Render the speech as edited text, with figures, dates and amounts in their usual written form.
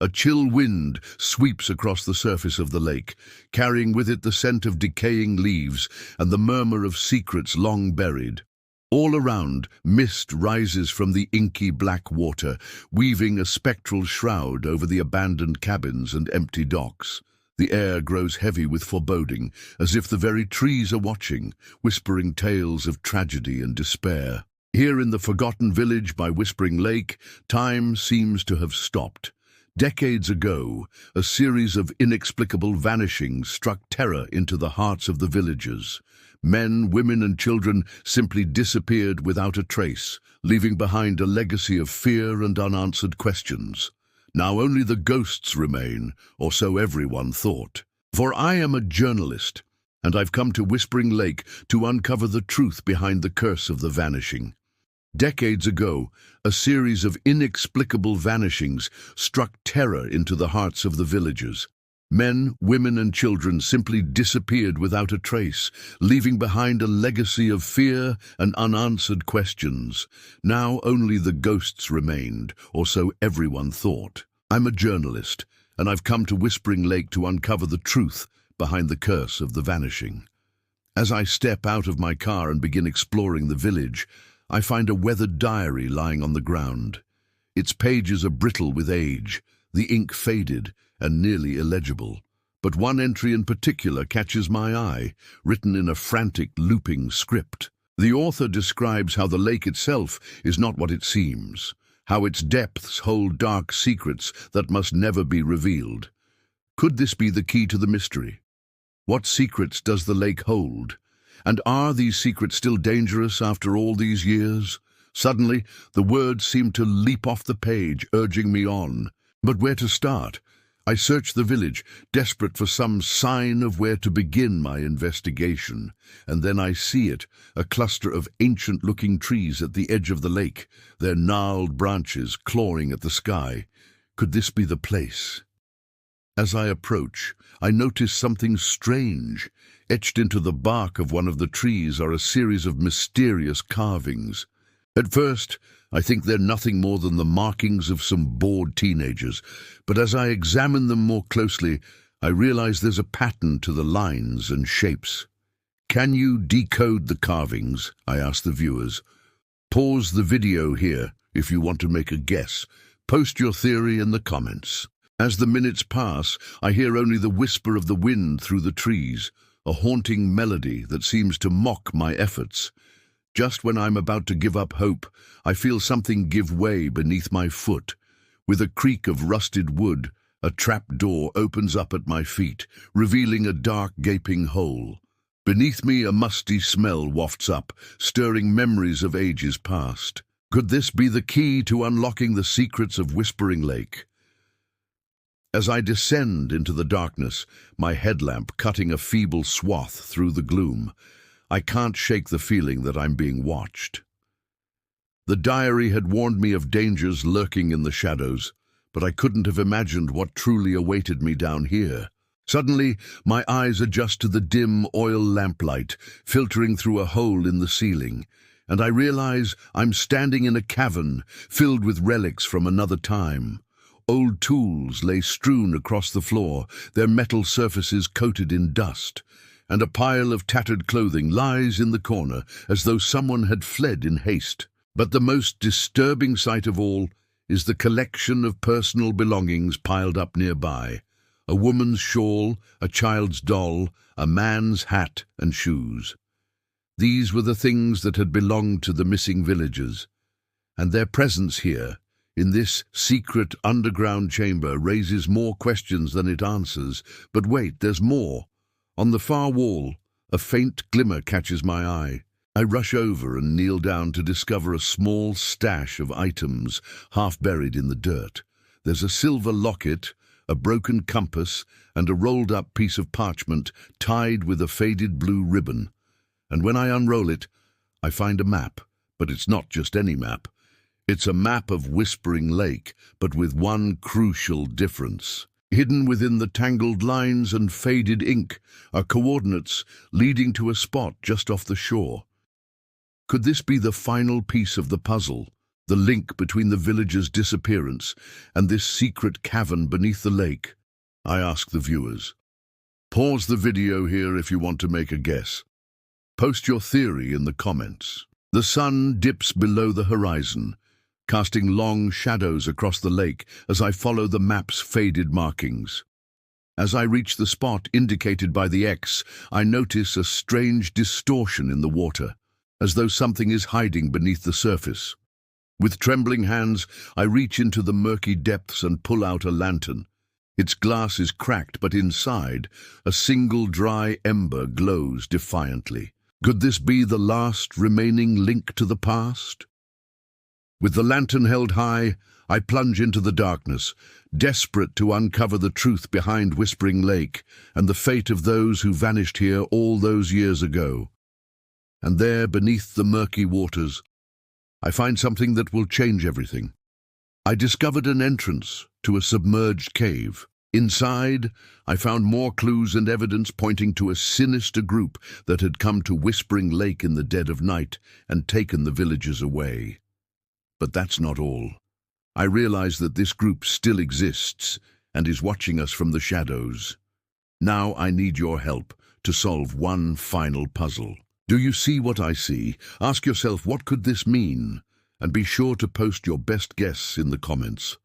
A chill wind sweeps across the surface of the lake, carrying with it the scent of decaying leaves and the murmur of secrets long buried. All around, mist rises from the inky black water, weaving a spectral shroud over the abandoned cabins and empty docks. The air grows heavy with foreboding, as if the very trees are watching, whispering tales of tragedy and despair. Here in the forgotten village by Whispering Lake, time seems to have stopped. Decades ago, a series of inexplicable vanishings struck terror into the hearts of the villagers. Men, women, and children simply disappeared without a trace, leaving behind a legacy of fear and unanswered questions. Now only the ghosts remain, or so everyone thought. For I am a journalist, and I've come to Whispering Lake to uncover the truth behind the curse of the vanishing. Decades ago, a series of inexplicable vanishings struck terror into the hearts of the villagers. Men, women, and children simply disappeared without a trace, leaving behind a legacy of fear and unanswered questions. Now only the ghosts remained, or so everyone thought. I'm a journalist, and I've come to Whispering Lake to uncover the truth behind the curse of the vanishing. As I step out of my car and begin exploring the village, I find a weathered diary lying on the ground. Its pages are brittle with age, the ink faded and nearly illegible. But one entry in particular catches my eye, written in a frantic, looping script. The author describes how the lake itself is not what it seems, how its depths hold dark secrets that must never be revealed. Could this be the key to the mystery? What secrets does the lake hold? And are these secrets still dangerous after all these years? Suddenly, the words seem to leap off the page, urging me on. But where to start? I search the village, desperate for some sign of where to begin my investigation. And then I see it, a cluster of ancient-looking trees at the edge of the lake, their gnarled branches clawing at the sky. Could this be the place? As I approach, I notice something strange. Etched into the bark of one of the trees are a series of mysterious carvings. At first, I think they're nothing more than the markings of some bored teenagers, but as I examine them more closely, I realize there's a pattern to the lines and shapes. Can you decode the carvings? I ask the viewers. Pause the video here if you want to make a guess. Post your theory in the comments. As the minutes pass, I hear only the whisper of the wind through the trees, a haunting melody that seems to mock my efforts. Just when I'm about to give up hope, I feel something give way beneath my foot. With a creak of rusted wood, a trap door opens up at my feet, revealing a dark, gaping hole. Beneath me, a musty smell wafts up, stirring memories of ages past. Could this be the key to unlocking the secrets of Whispering Lake? As I descend into the darkness, my headlamp cutting a feeble swath through the gloom, I can't shake the feeling that I'm being watched. The diary had warned me of dangers lurking in the shadows, but I couldn't have imagined what truly awaited me down here. Suddenly, my eyes adjust to the dim oil lamplight filtering through a hole in the ceiling, and I realize I'm standing in a cavern filled with relics from another time. Old tools lay strewn across the floor, their metal surfaces coated in dust, and a pile of tattered clothing lies in the corner as though someone had fled in haste. But the most disturbing sight of all is the collection of personal belongings piled up nearby. A woman's shawl, a child's doll, a man's hat and shoes. These were the things that had belonged to the missing villagers, and their presence here, in this secret underground chamber, raises more questions than it answers. But wait, there's more. On the far wall, a faint glimmer catches my eye. I rush over and kneel down to discover a small stash of items half buried in the dirt. There's a silver locket, a broken compass, and a rolled-up piece of parchment tied with a faded blue ribbon. And when I unroll it, I find a map. But it's not just any map. It's a map of Whispering Lake, but with one crucial difference. Hidden within the tangled lines and faded ink are coordinates leading to a spot just off the shore. Could this be the final piece of the puzzle? the link between the village's disappearance and this secret cavern beneath the lake? I ask the viewers. Pause the video here if you want to make a guess. Post your theory in the comments. The sun dips below the horizon, casting long shadows across the lake as I follow the map's faded markings. As I reach the spot indicated by the X, I notice a strange distortion in the water, as though something is hiding beneath the surface. With trembling hands, I reach into the murky depths and pull out a lantern. Its glass is cracked, but inside, a single dry ember glows defiantly. Could this be the last remaining link to the past? With the lantern held high, I plunge into the darkness, desperate to uncover the truth behind Whispering Lake and the fate of those who vanished here all those years ago. And there, beneath the murky waters, I find something that will change everything. I discovered an entrance to a submerged cave. Inside, I found more clues and evidence pointing to a sinister group that had come to Whispering Lake in the dead of night and taken the villagers away. But that's not all. I realize that this group still exists and is watching us from the shadows. Now I need your help to solve one final puzzle. Do you see what I see? Ask yourself, what could this mean? And be sure to post your best guess in the comments.